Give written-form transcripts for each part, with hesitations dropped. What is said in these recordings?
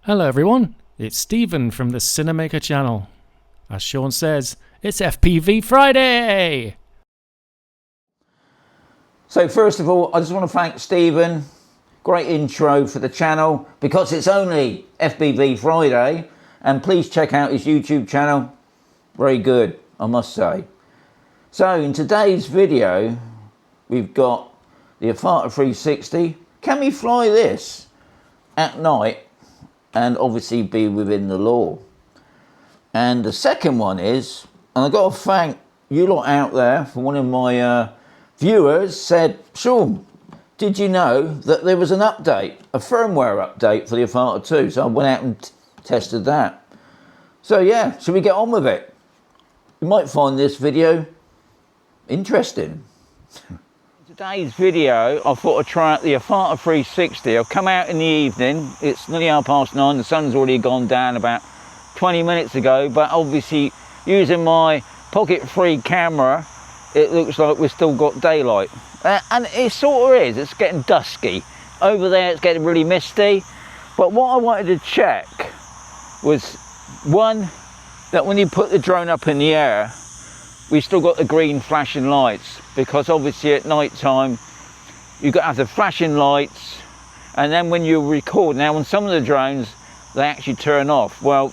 Hello everyone, it's Stephen from the Cinemaker channel. As Shaun says, it's FPV Friday! So first of all, I just want to thank Stephen. Great intro for the channel because it's only FPV Friday, and please check out his YouTube channel. Very good, I must say. So in today's video, we've got the Avata 360. Can we fly this at night and obviously be within the law? And the second one is, and I've got to thank you lot out there, for one of my viewers said, Shaun, did you know that there was an update, a firmware update for the Avata 2? So I went out and tested that. So yeah, should we get on with it? You might find this video interesting. Today's video, I thought I'd try out the Avata 360. I've come out in the evening, it's nearly 9:30, the sun's already gone down about 20 minutes ago, but obviously using my pocket-free camera, it looks like we've still got daylight. And it sort of is, it's getting dusky. Over there it's getting really misty. But what I wanted to check was, one, that when you put the drone up in the air, we still got the green flashing lights, because obviously at night time you've got to have the flashing lights, and then when you record, now on some of the drones they actually turn off, well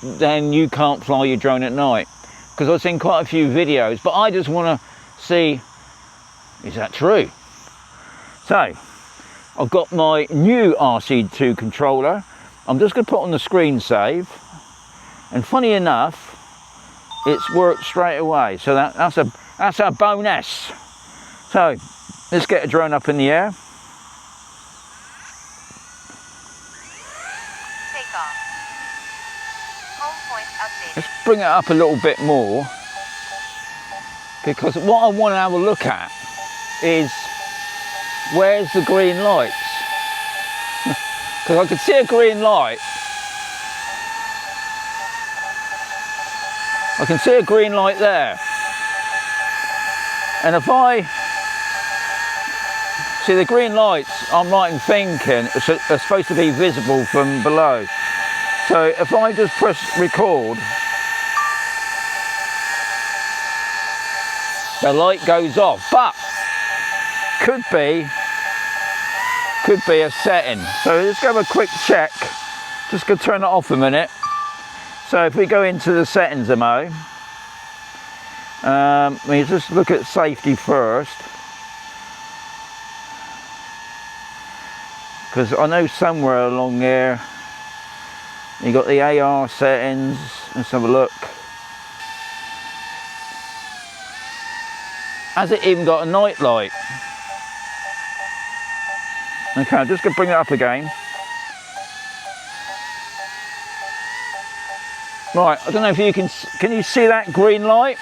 then you can't fly your drone at night, because I've seen quite a few videos, but I just want to see, is that true? So I've got my new RC2 controller. I'm just going to put on the screen save, and funny enough it's worked straight away, so that's a bonus. So let's get a drone up in the air. Take off. Home point updated. Let's bring it up a little bit more, because what I want to have a look at is, where's the green lights? Because I can see a green light. I can see a green light there, and if I see the green lights, I'm right in thinking are supposed to be visible from below. So if I just press record, the light goes off, but could be a setting. So let's have a quick check. Just gonna turn it off a minute. So if we go into the settings mode, we just look at safety first, because I know somewhere along there you got the AR settings. Let's have a look. Has it even got a night light? Okay, I'm just going to bring it up again. Right, I don't know if you can you see that green light?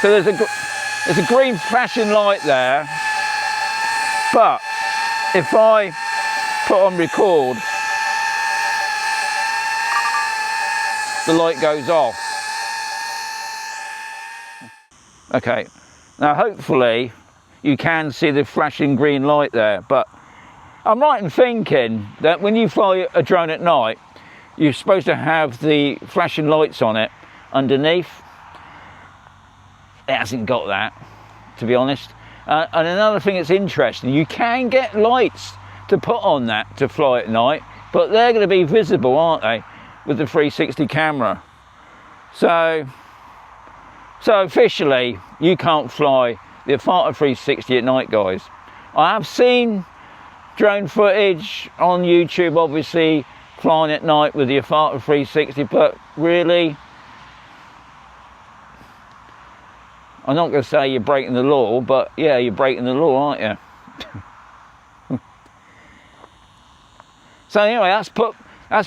So there's a green flashing light there, but if I put on record, the light goes off. Okay, now hopefully you can see the flashing green light there, but I'm right in thinking that when you fly a drone at night, you're supposed to have the flashing lights on it underneath. It hasn't got that, to be honest. And another thing that's interesting, you can get lights to put on that to fly at night, but they're going to be visible, aren't they, with the 360 camera. So officially, you can't fly the Avata 360 at night, guys. I have seen drone footage on YouTube, obviously, flying at night with the Avata 360, but really, I'm not going to say you're breaking the law, but yeah, you're breaking the law, aren't you? So anyway, that's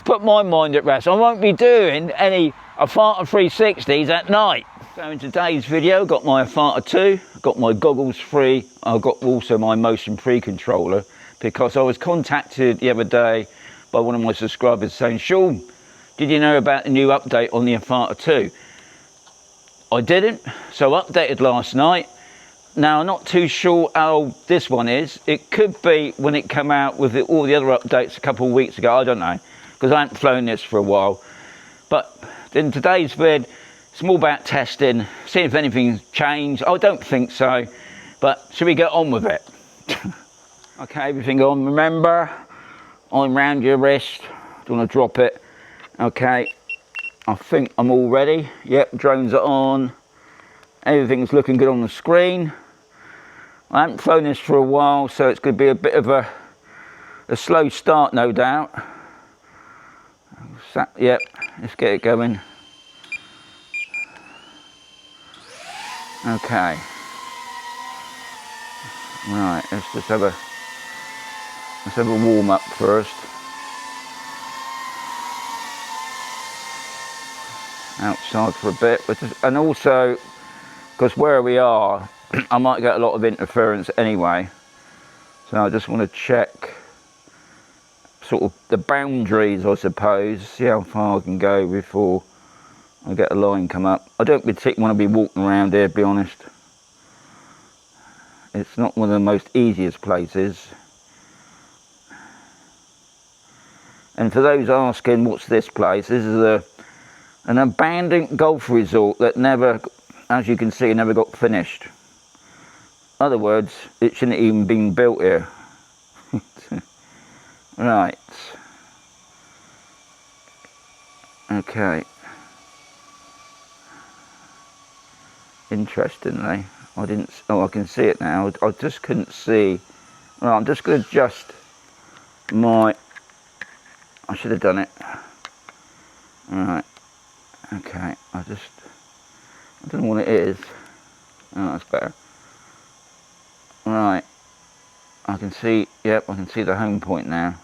put my mind at rest. I won't be doing any Avata 360s at night. So in today's video, I've got my Avata 2, I've got my goggles free, I've got also my motion pre-controller, because I was contacted the other day by one of my subscribers saying, Shaun, did you know about the new update on the Avata 2? I didn't, so updated last night. Now, I'm not too sure how old this one is. It could be when it came out with all the other updates a couple of weeks ago, I don't know. because I haven't flown this for a while. But in today's vid, it's more about testing, seeing if anything's changed. I don't think so, but should we get on with it? Okay, everything on. Remember, I'm round your wrist. Don't want to drop it. Okay, I think I'm all ready. Yep, drones are on. Everything's looking good on the screen. I haven't flown this for a while, so it's going to be a bit of a slow start, no doubt. Yep, let's get it going. Okay. Right, let's have a warm up first. Outside for a bit, and also because where we are, I might get a lot of interference anyway. So I just want to check sort of the boundaries, I suppose, see how far I can go before I get a line come up. I don't particularly want to be walking around here, to be honest. It's not one of the most easiest places. And for those asking, what's this place? This is an abandoned golf resort that never, as you can see, never got finished. In other words, it shouldn't even been built here. Right. Okay. Interestingly, I didn't. Oh, I can see it now. I just couldn't see. Well, I'm just going to adjust my. I should have done it. Right. Okay. I don't know what it is. Oh, that's better. Right. I can see. Yep, I can see the home point now.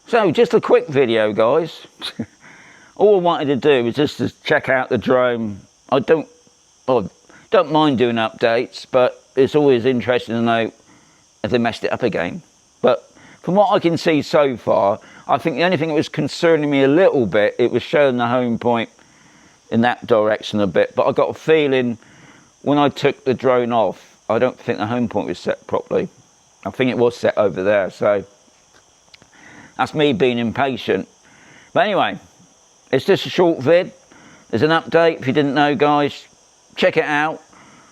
So just a quick video, guys. All I wanted to do was just to check out the drone. I don't mind doing updates, but it's always interesting to know if they messed it up again. But from what I can see so far, I think the only thing that was concerning me a little bit, it was showing the home point in that direction a bit. But I got a feeling when I took the drone off, I don't think the home point was set properly. I think it was set over there, so that's me being impatient. But anyway, it's just a short vid. There's an update. If you didn't know, guys, check it out.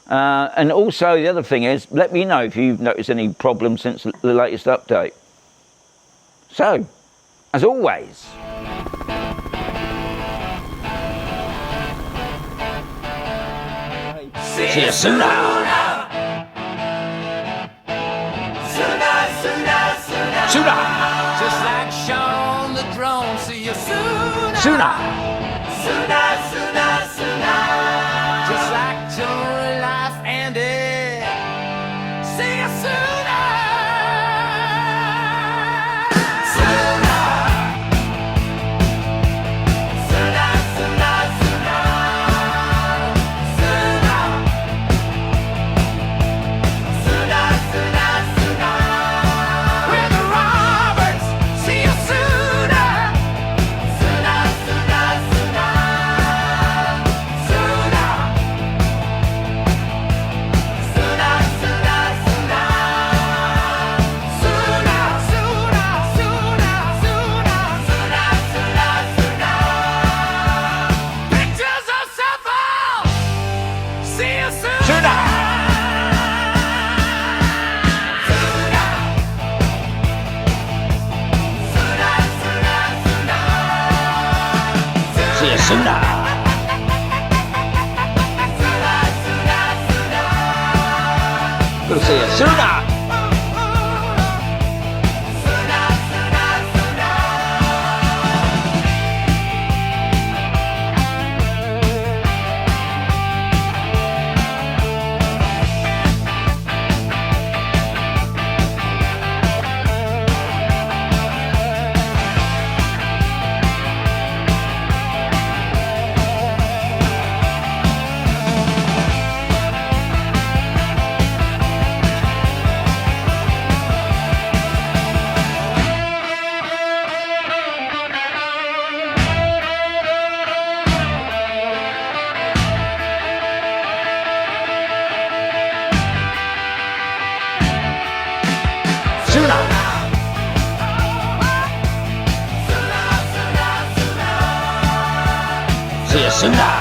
And also, the other thing is, let me know if you've noticed any problems since the latest update. So, as always, See you soon now. Sooner. Just like Shaun the drone. See you sooner. Sooner. Just like your life ended. See you sooner. With the Roberts. See you sooner. Pictures of Suffolk. See you sooner. See you sooner. We'll see you sooner. See you sooner.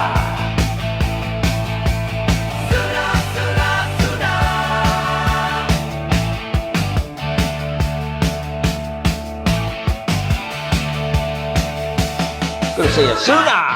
We'll see you sooner.